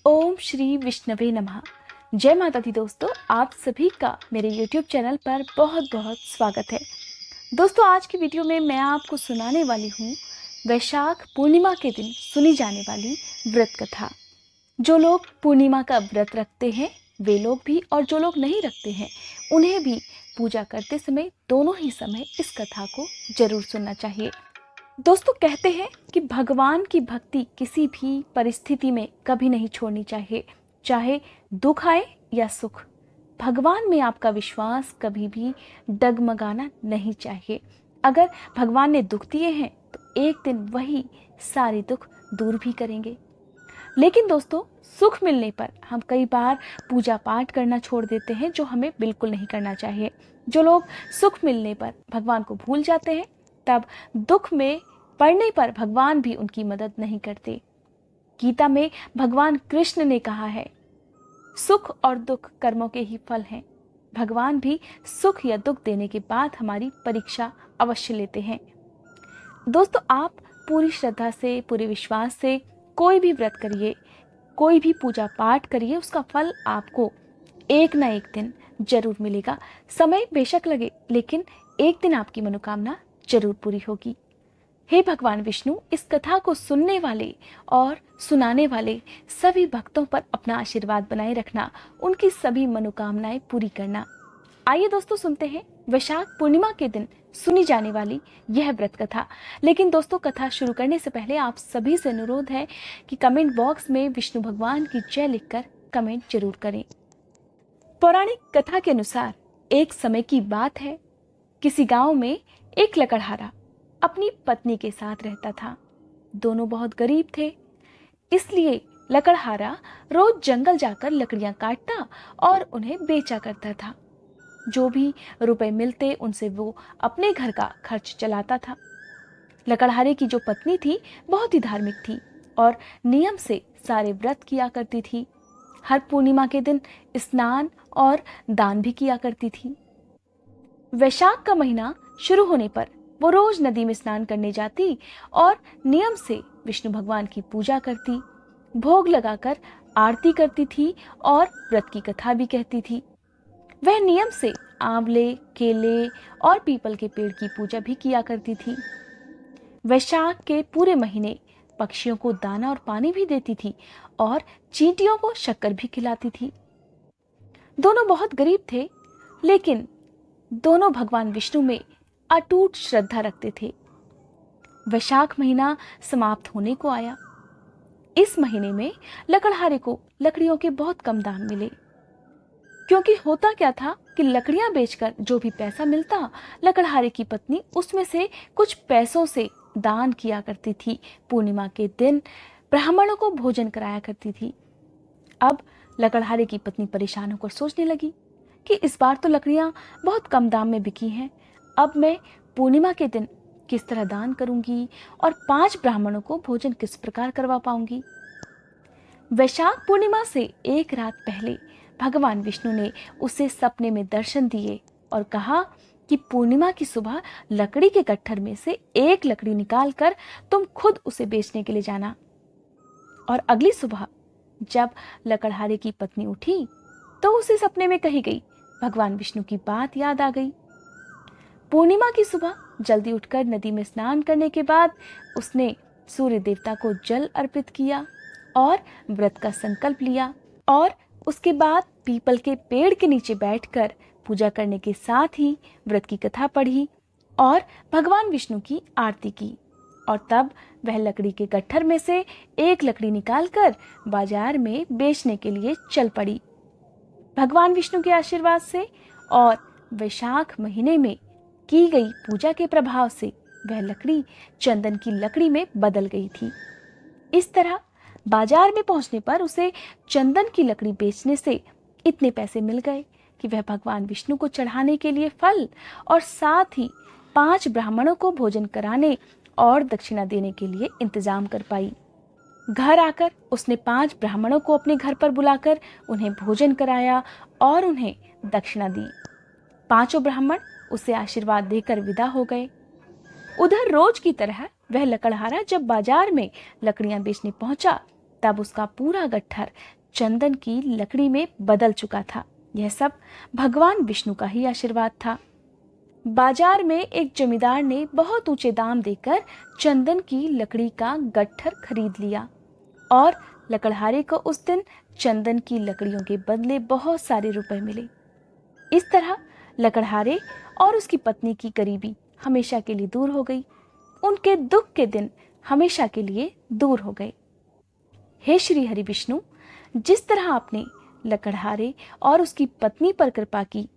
ओम श्री विष्णवे नमः। जय माता दी दोस्तों, आप सभी का मेरे YouTube चैनल पर बहुत बहुत स्वागत है। दोस्तों, आज की वीडियो में मैं आपको सुनाने वाली हूँ वैशाख पूर्णिमा के दिन सुनी जाने वाली व्रत कथा। जो लोग पूर्णिमा का व्रत रखते हैं वे लोग भी, और जो लोग नहीं रखते हैं उन्हें भी पूजा करते समय दोनों ही समय इस कथा को जरूर सुनना चाहिए। दोस्तों, कहते हैं कि भगवान की भक्ति किसी भी परिस्थिति में कभी नहीं छोड़नी चाहिए, चाहे दुख आए या सुख। भगवान में आपका विश्वास कभी भी डगमगाना नहीं चाहिए। अगर भगवान ने दुख दिए हैं तो एक दिन वही सारे दुख दूर भी करेंगे। लेकिन दोस्तों, सुख मिलने पर हम कई बार पूजा पाठ करना छोड़ देते हैं, जो हमें बिल्कुल नहीं करना चाहिए। जो लोग सुख मिलने पर भगवान को भूल जाते हैं, तब दुख में पड़ने पर भगवान भी उनकी मदद नहीं करते। गीता में भगवान कृष्ण ने कहा है, सुख और दुख कर्मों के ही फल हैं। भगवान भी सुख या दुख देने के बाद हमारी परीक्षा अवश्य लेते हैं। दोस्तों, आप पूरी श्रद्धा से, पूरे विश्वास से कोई भी व्रत करिए, कोई भी पूजा पाठ करिए, उसका फल आपको एक ना एक दिन जरूर मिलेगा। समय बेशक लगे, लेकिन एक दिन आपकी मनोकामना जरूर पूरी होगी। हे भगवान विष्णु, इस कथा को सुनने वाले और सुनाने वाले सभी भक्तों पर अपना आशीर्वाद बनाए रखना, उनकी सभी मनोकामनाएं पूरी करना। आइए दोस्तों, सुनते हैं वैशाख पूर्णिमा के दिन सुनी जाने वाली यह व्रत कथा। लेकिन दोस्तों, कथा शुरू करने से पहले आप सभी से अनुरोध है कि कमेंट बॉक्स में विष्णु भगवान की जय लिखकर कमेंट जरूर करें। पौराणिक कथा के अनुसार एक समय की बात है, किसी गांव में एक लकड़हारा अपनी पत्नी के साथ रहता था। दोनों बहुत गरीब थे, इसलिए लकड़हारा रोज जंगल जाकर लकड़ियां काटता और उन्हें बेचा करता था। जो भी रुपए मिलते उनसे वो अपने घर का खर्च चलाता था। लकड़हारे की जो पत्नी थी बहुत ही धार्मिक थी और नियम से सारे व्रत किया करती थी। हर पूर्णिमा के दिन स्नान और दान भी किया करती थी। वैशाख का महीना शुरू होने पर वो रोज नदी में स्नान करने जाती और नियम से विष्णु भगवान की पूजा करती, भोग लगाकर आरती करती थी और व्रत की कथा भी कहती थी। वह नियम से आंवले, केले और पीपल के पेड़ की पूजा भी किया करती थी। वैशाख के पूरे महीने पक्षियों को दाना और पानी भी देती थी और चींटियों को शक्कर भी खिलाती थी। दोनों बहुत गरीब थे, लेकिन दोनों भगवान विष्णु में अटूट श्रद्धा रखते थे। वैशाख महीना समाप्त होने को आया। इस महीने में लकड़हारे को लकड़ियों के बहुत कम दाम मिले, क्योंकि होता क्या था कि लकड़ियां बेचकर जो भी पैसा मिलता, लकड़हारे की पत्नी उसमें से कुछ पैसों से दान किया करती थी। पूर्णिमा के दिन ब्राह्मणों को भोजन कराया करती थी। अब लकड़हारे की पत्नी परेशान होकर सोचने लगी कि इस बार तो लकड़ियां बहुत कम दाम में बिकी हैं। अब मैं पूर्णिमा के दिन किस तरह दान करूंगी और 5 ब्राह्मणों को भोजन किस प्रकार करवा पाऊंगी। वैशाख पूर्णिमा से एक रात पहले भगवान विष्णु ने उसे सपने में दर्शन दिए और कहा कि पूर्णिमा की सुबह लकड़ी के गट्ठर में से एक लकड़ी निकालकर तुम खुद उसे बेचने के लिए जाना। और अगली सुबह जब लकड़हारे की पत्नी उठी तो उसे सपने में कही गई भगवान विष्णु की बात याद आ गई। पूर्णिमा की सुबह जल्दी उठकर नदी में स्नान करने के बाद उसने सूर्य देवता को जल अर्पित किया और व्रत का संकल्प लिया, और उसके बाद पीपल के पेड़ के नीचे बैठकर पूजा करने के साथ ही व्रत की कथा पढ़ी और भगवान विष्णु की आरती की। और तब वह लकड़ी के गट्ठर में से एक लकड़ी निकालकर बाजार में बेचने के लिए चल पड़ी। भगवान विष्णु के आशीर्वाद से और वैशाख महीने में की गई पूजा के प्रभाव से वह लकड़ी चंदन की लकड़ी में बदल गई थी। इस तरह बाजार में पहुंचने पर उसे चंदन की लकड़ी बेचने से इतने पैसे मिल गए कि वह भगवान विष्णु को चढ़ाने के लिए फल और साथ ही 5 ब्राह्मणों को भोजन कराने और दक्षिणा देने के लिए इंतजाम कर पाई। घर आकर उसने 5 ब्राह्मणों को अपने घर पर बुलाकर उन्हें भोजन कराया और उन्हें दक्षिणा दी। 5 ब्राह्मण उसे आशीर्वाद देकर विदा हो गए। उधर रोज की तरह वह लकड़हारा जब बाजार में लकड़ियां बेचने पहुंचा, तब उसका पूरा गट्ठर चंदन की लकड़ी में बदल चुका था। यह सब भगवान विष्णु का ही आशीर्वाद था। बाजार में एक जमींदार ने बहुत ऊंचे दाम देकर चंदन की लकड़ी का गट्ठर खरीद लिया और लकड़हारे को उस दिन चंदन की लकड़ियों के बदले बहुत सारे रुपए मिले। इस तरह लकड़हारे और उसकी पत्नी की गरीबी हमेशा के लिए दूर हो गई। उनके दुख के दिन हमेशा के लिए दूर हो गए। हे श्री हरि विष्णु, जिस तरह आपने लकड़हारे और उसकी पत्नी पर कृपा की,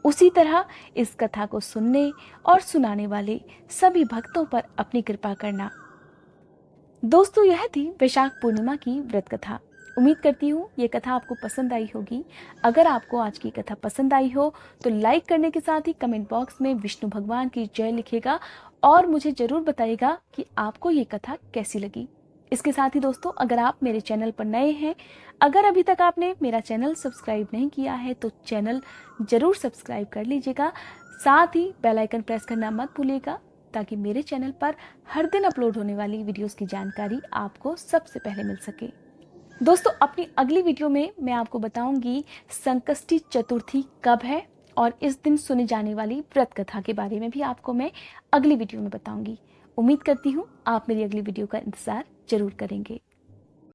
उसी तरह इस कथा को सुनने और सुनाने वाले सभी भक्तों पर अपनी कृपा करना। दोस्तों, यह थी वैशाख पूर्णिमा की व्रत कथा। उम्मीद करती हूँ ये कथा आपको पसंद आई होगी। अगर आपको आज की कथा पसंद आई हो तो लाइक करने के साथ ही कमेंट बॉक्स में विष्णु भगवान की जय लिखेगा और मुझे जरूर बताइएगा कि आपको ये कथा कैसी लगी। इसके साथ ही दोस्तों, अगर आप मेरे चैनल पर नए हैं, अगर अभी तक आपने मेरा चैनल सब्सक्राइब नहीं किया है तो चैनल जरूर सब्सक्राइब कर लीजिएगा। साथ ही बेल आइकन प्रेस करना मत भूलिएगा ताकि मेरे चैनल पर हर दिन अपलोड होने वाली वीडियोस की जानकारी आपको सबसे पहले मिल सके। दोस्तों, अपनी अगली वीडियो में मैं आपको बताऊंगी संकष्टी चतुर्थी कब है और इस दिन सुनी जाने वाली व्रत कथा के बारे में भी आपको मैं अगली वीडियो में बताऊंगी। उम्मीद करती हूँ आप मेरी अगली वीडियो का इंतजार जरूर करेंगे।